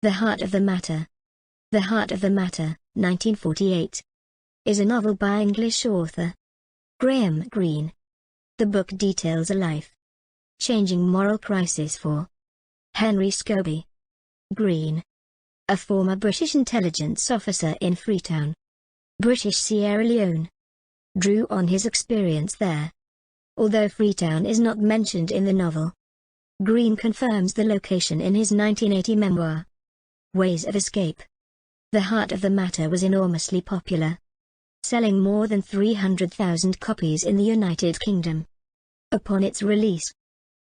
The Heart of the Matter. The Heart of the Matter, 1948, is a novel by English author Graham Greene. The book details a life-changing moral crisis for Henry Scobie. Greene, a former British intelligence officer in Freetown, British Sierra Leone, drew on his experience there. Although Freetown is not mentioned in the novel, Greene confirms the location in his 1980 memoir, Ways of Escape. The Heart of the Matter was enormously popular, selling more than 300,000 copies in the United Kingdom. Upon its release,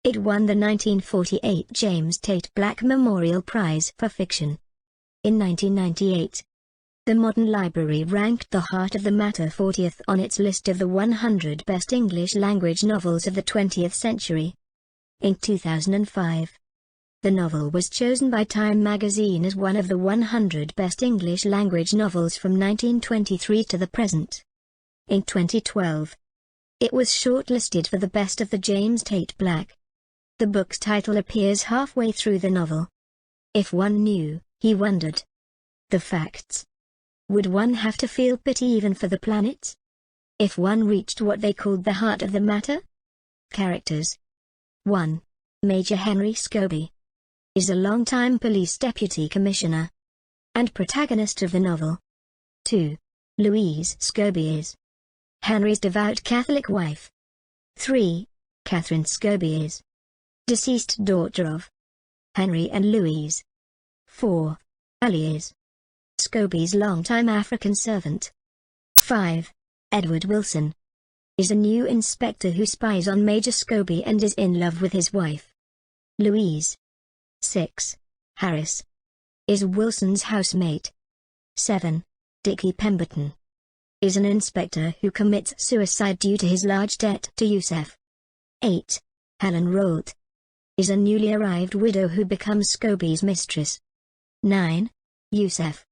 it won the 1948 James Tate Black Memorial Prize for Fiction. In 1998, the Modern Library ranked The Heart of the Matter 40th on its list of the 100 best English-language novels of the 20th century. In 2005, the novel was chosen by Time magazine as one of the 100 best English-language novels from 1923 to the present. In 2012, it was shortlisted for the Best of the James Tate Black. The book's title appears halfway through the novel. If one knew, he wondered, the facts. Would one have to feel pity even for the planet? If one reached what they called the heart of the matter? Characters. 1. Major Henry Scobie is a long-time police deputy commissioner and protagonist of the novel. 2. Louise Scobie is Henry's devout Catholic wife. 3. Catherine Scobie is deceased daughter of Henry and Louise. 4. Ali is Scobie's longtime African servant. 5. Edward Wilson is a new inspector who spies on Major Scobie and is in love with his wife, Louise. 6. Harris is Wilson's housemate. 7. Dickie Pemberton is an inspector who commits suicide due to his large debt to Yusef. 8. Helen Rolt is a newly arrived widow who becomes Scobie's mistress. 9. Yusef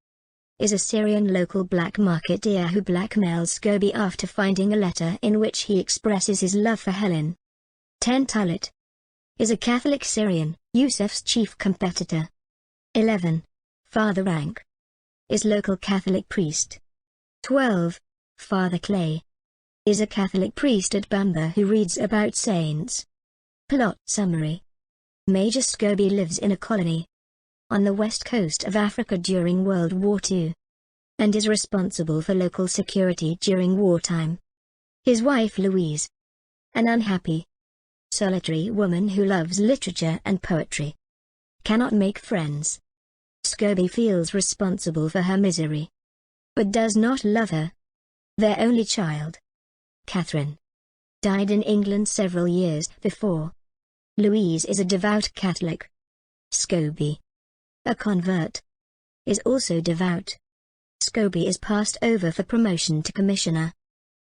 is a Syrian local black marketeer who blackmails Scobie after finding a letter in which he expresses his love for Helen. 10. Talit is a Catholic Syrian, Yusef's chief competitor. 11. Father Rank is local Catholic priest. 12. Father Clay is a Catholic priest at Bamba who reads about saints. Plot summary. Major Scobie lives in a colony on the west coast of Africa during World War II, and is responsible for local security during wartime. His wife Louise, an unhappy, solitary woman who loves literature and poetry, cannot make friends. Scobie feels responsible for her misery, but does not love her. Their only child, Catherine, died in England several years before. Louise is a devout Catholic. Scobie, a convert, is also devout. Scobie is passed over for promotion to commissioner,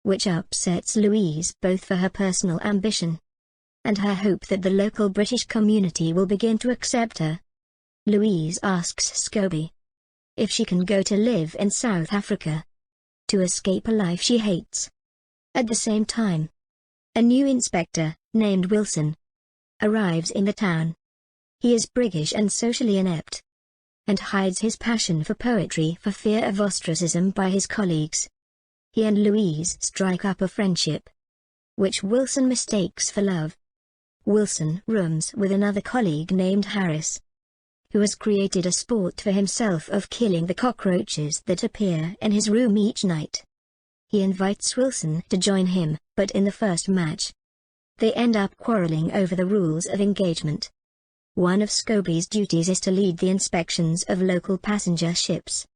which upsets Louise both for her personal ambition and her hope that the local British community will begin to accept her. Louise asks Scobie if she can go to live in South Africa to escape a life she hates. At the same time, a new inspector, named Wilson, arrives in the town. He is priggish and socially inept, and hides his passion for poetry for fear of ostracism by his colleagues. He and Louise strike up a friendship, which Wilson mistakes for love. Wilson rooms with another colleague named Harris, who has created a sport for himself of killing the cockroaches that appear in his room each night. He invites Wilson to join him, but in the first match, they end up quarreling over the rules of engagement. One of Scobie's duties is to lead the inspections of local passenger ships,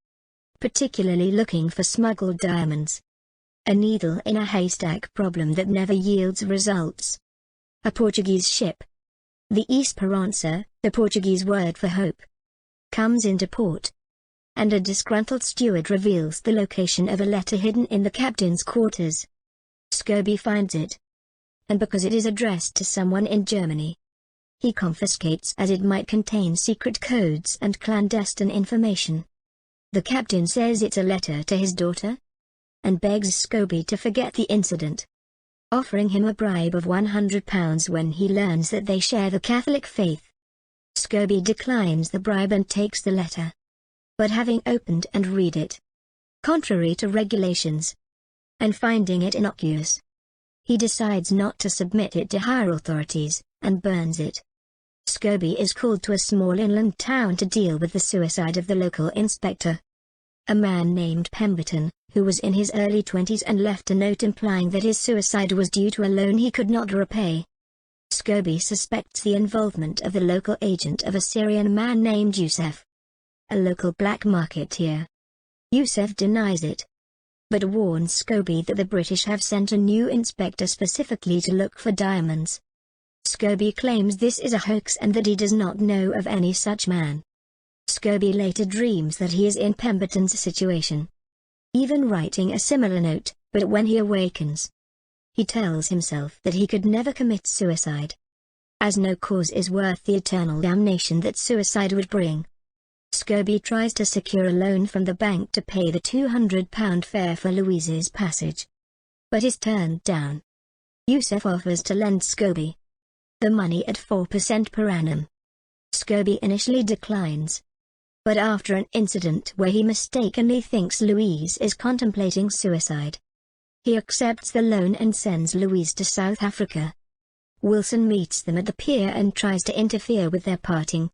particularly looking for smuggled diamonds. A needle in a haystack problem that never yields results. A Portuguese ship, the Esperança, the Portuguese word for hope, comes into port, and a disgruntled steward reveals the location of a letter hidden in the captain's quarters. Scobie finds it, and because it is addressed to someone in Germany, he confiscates as it might contain secret codes and clandestine information. The captain says it's a letter to his daughter, and begs Scobie to forget the incident, offering him a bribe of £100 when he learns that they share the Catholic faith. Scobie declines the bribe and takes the letter. But having opened and read it, contrary to regulations, and finding it innocuous, he decides not to submit it to higher authorities, and burns it. Scobie is called to a small inland town to deal with the suicide of the local inspector, a man named Pemberton, who was in his early 20s and left a note implying that his suicide was due to a loan he could not repay. Scobie suspects the involvement of the local agent of a Syrian man named Yusuf, a local black marketeer. Yusuf denies it, but warns Scobie that the British have sent a new inspector specifically to look for diamonds. Scobie claims this is a hoax and that he does not know of any such man. Scobie later dreams that he is in Pemberton's situation, even writing a similar note, but when he awakens, he tells himself that he could never commit suicide, as no cause is worth the eternal damnation that suicide would bring. Scobie tries to secure a loan from the bank to pay the £200 fare for Louise's passage, but is turned down. Yusuf offers to lend Scobie the money at 4% per annum. Scobie initially declines, but after an incident where he mistakenly thinks Louise is contemplating suicide, he accepts the loan and sends Louise to South Africa. Wilson meets them at the pier and tries to interfere with their parting.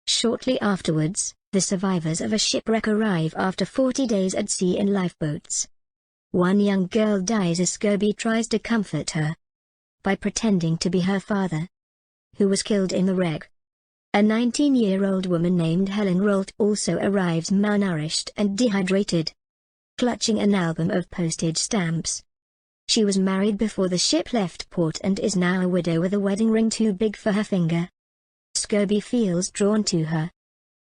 Shortly afterwards, the survivors of a shipwreck arrive after 40 days at sea in lifeboats. One young girl dies as Scobie tries to comfort her by pretending to be her father, who was killed in the wreck. A 19-year-old woman named Helen Rolt also arrives malnourished and dehydrated, clutching an album of postage stamps. She was married before the ship left port and is now a widow with a wedding ring too big for her finger. Scobie feels drawn to her,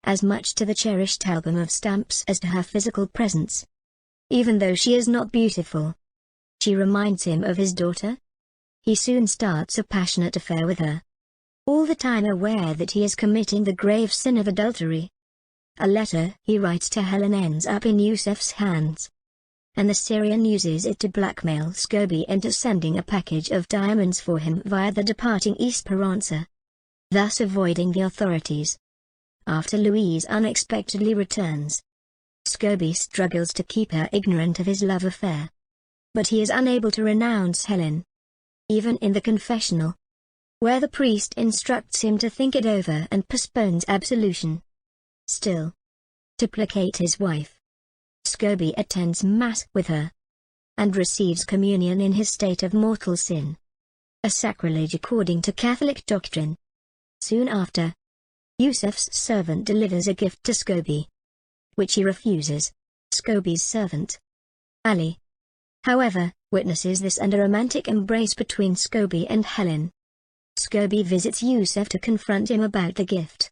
as much to the cherished album of stamps as to her physical presence. Even though she is not beautiful, she reminds him of his daughter. He soon starts a passionate affair with her, all the time aware that he is committing the grave sin of adultery. A letter he writes to Helen ends up in Yusuf's hands, and the Syrian uses it to blackmail Scobie into sending a package of diamonds for him via the departing Esperanza, thus avoiding the authorities. After Louise unexpectedly returns, Scobie struggles to keep her ignorant of his love affair, but he is unable to renounce Helen, even in the confessional, where the priest instructs him to think it over and postpones absolution. Still, to placate his wife, Scobie attends Mass with her, and receives communion in his state of mortal sin, a sacrilege according to Catholic doctrine. Soon after, Yusuf's servant delivers a gift to Scobie, which he refuses. Scobie's servant, Ali, however, witnesses this and a romantic embrace between Scobie and Helen. Scobie visits Yusuf to confront him about the gift,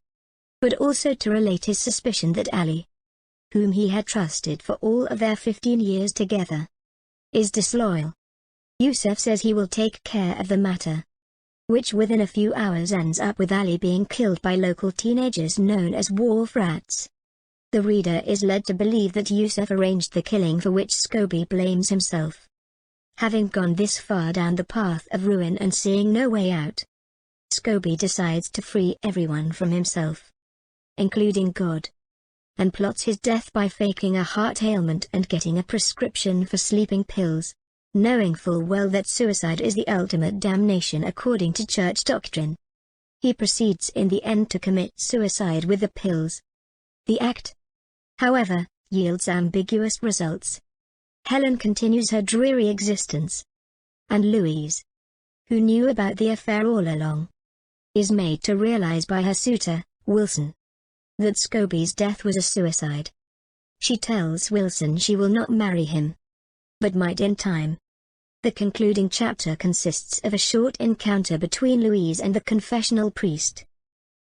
but also to relate his suspicion that Ali, whom he had trusted for all of their 15 years together, is disloyal. Yusuf says he will take care of the matter, which within a few hours ends up with Ali being killed by local teenagers known as wharf rats. The reader is led to believe that Yusuf arranged the killing, for which Scobie blames himself. Having gone this far down the path of ruin and seeing no way out, Scobie decides to free everyone from himself, including God, and plots his death by faking a heart ailment and getting a prescription for sleeping pills, knowing full well that suicide is the ultimate damnation according to church doctrine. He proceeds in the end to commit suicide with the pills. The act, however, yields ambiguous results. Helen continues her dreary existence, and Louise, who knew about the affair all along, is made to realize by her suitor, Wilson, that Scobie's death was a suicide. She tells Wilson she will not marry him, but might in time. The concluding chapter consists of a short encounter between Louise and the confessional priest.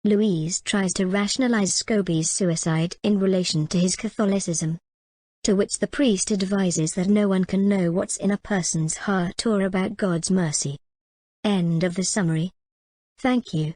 Louise tries to rationalize Scobie's suicide in relation to his Catholicism, to which the priest advises that no one can know what's in a person's heart or about God's mercy. End of the summary. Thank you.